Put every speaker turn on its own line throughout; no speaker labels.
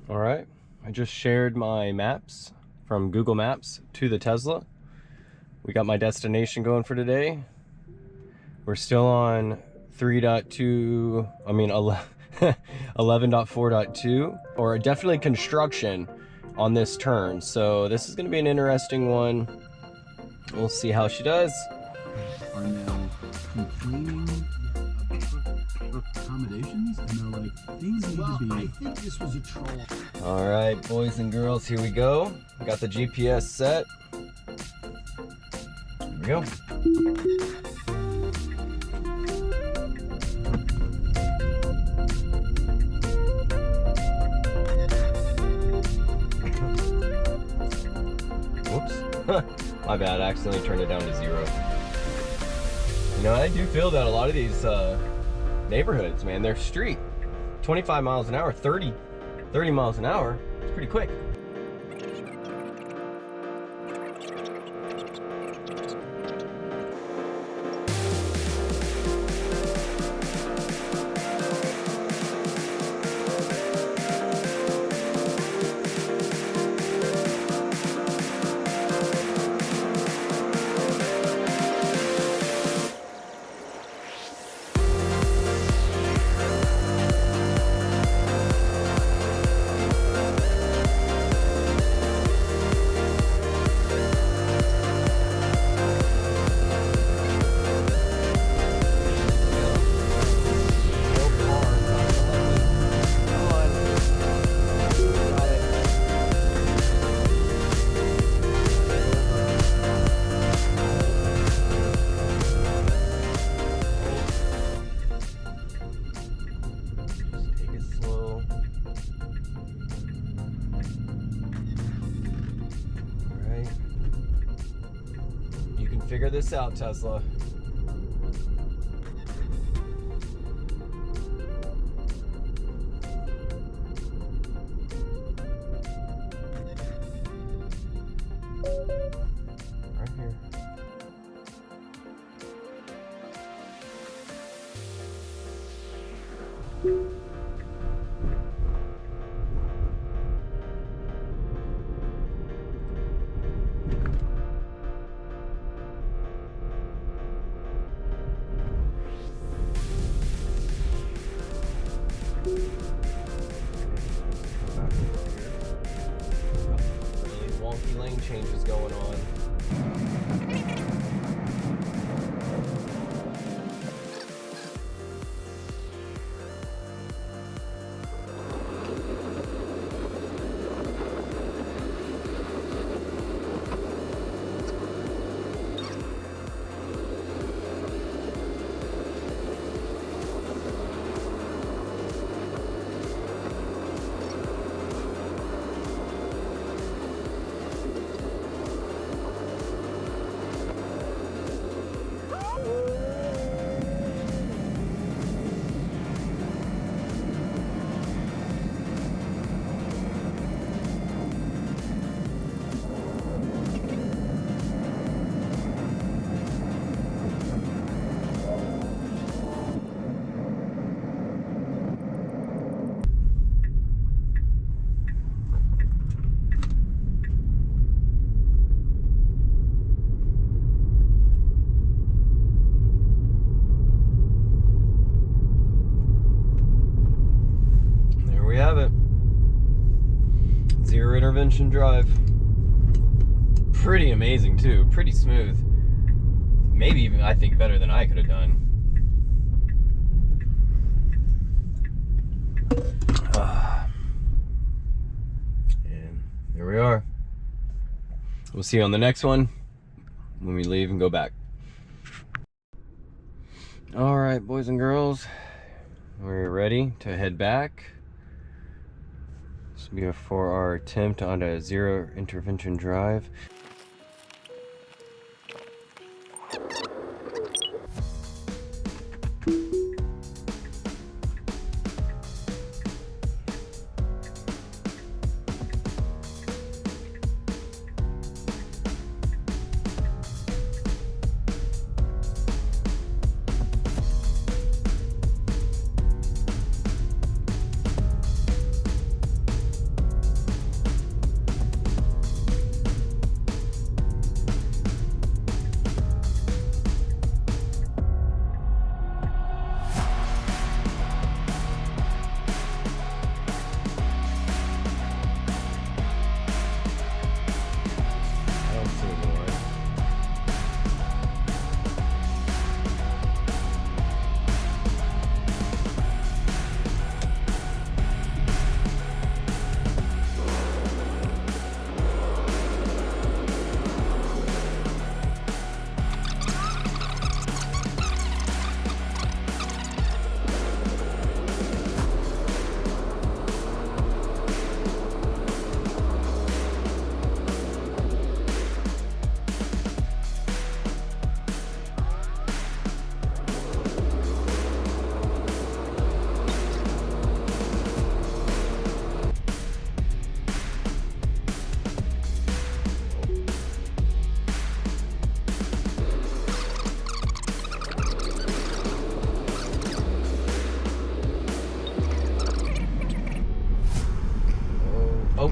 All right, I just shared my maps from Google Maps to the Tesla. We got my destination going for today. We're still on 3.2, I mean 11.4.2, or definitely construction on this turn. So this is gonna be an interesting one. We'll see how she does.
Are now complaining about accommodations, and they're like, things need to be. I think this was a troll.
All right, boys and girls, here we go. Got the GPS set. Here we go. Whoops. My bad, I accidentally turned it down to 0. You know, I do feel that a lot of these neighborhoods, man, they're street. 25 miles an hour, 30 miles an hour, it's pretty quick. Figure this out, Tesla. Right here. Really wonky lane changes going on. Intervention drive. Pretty amazing too, pretty smooth. Maybe even, I think, better than I could have done. And there we are. We'll see you on the next one when we leave and go back. All right, boys and girls, we're ready to head back. This will be for our attempt on a zero intervention drive.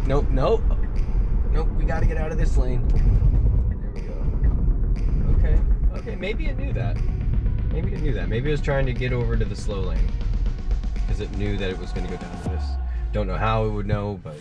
nope, nope. Nope, we gotta get out of this lane. There we go. Okay, okay, maybe it knew that. Maybe it knew that. Maybe it was trying to get over to the slow lane. Because it knew that it was gonna go down to this. Don't know how it would know, but...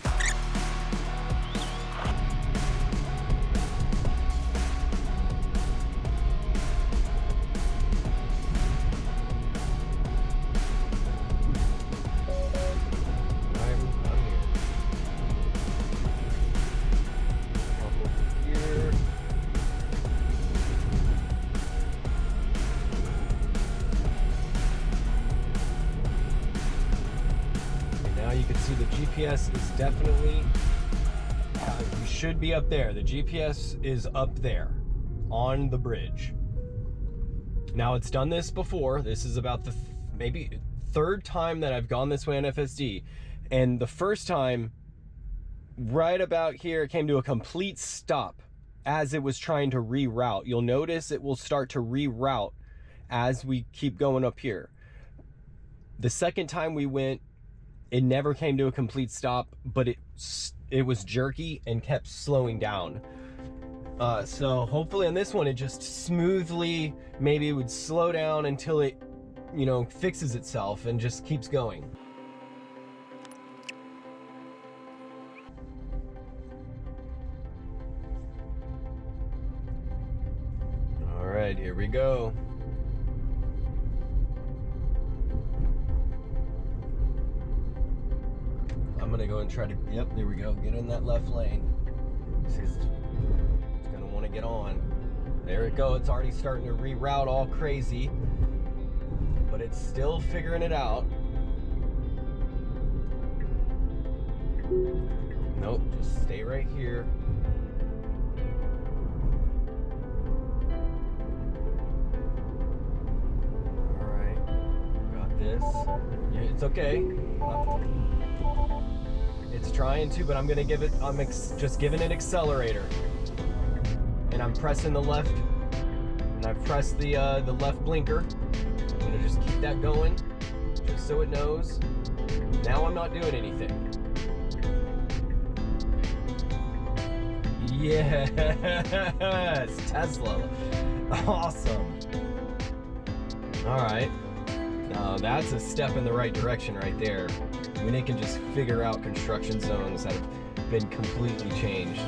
You can see the GPS is definitely, you should be up there. The GPS is up there on the bridge. Now it's done this before. This is about the maybe third time that I've gone this way on FSD. And the first time, right about here, it came to a complete stop as it was trying to reroute. You'll notice it will start to reroute as we keep going up here. The second time we went, it never came to a complete stop, but it was jerky and kept slowing down. So hopefully on this one, it just smoothly, maybe it would slow down until it, you know, fixes itself and just keeps going. All right, here we go. I'm gonna go and try to, yep, there we go, get in that left lane. It's gonna wanna get on. There it goes, it's already starting to reroute all crazy, but it's still figuring it out. Nope, just stay right here. All right, got this. Yeah, it's okay. It's trying to, but I'm gonna give it, just giving it accelerator. And I'm pressing the left, and I've pressed the left blinker. I'm gonna just keep that going, just so it knows. Now I'm not doing anything. Yes, Tesla, awesome. All right, now that's a step in the right direction right there. When it can just figure out construction zones that have been completely changed.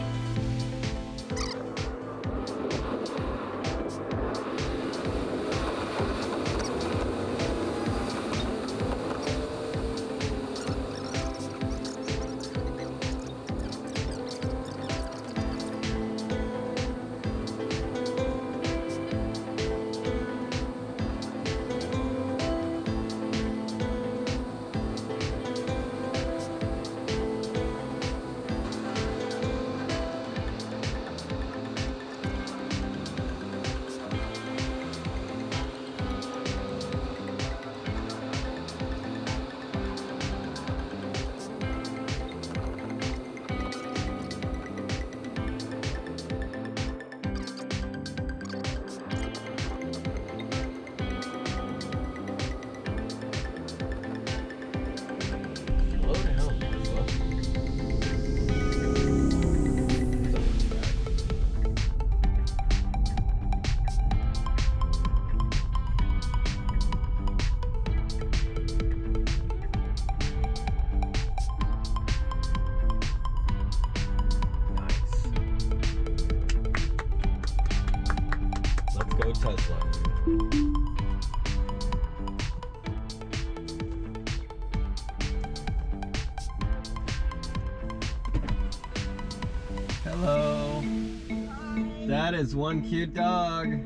Tesla. Hello. That is one cute dog.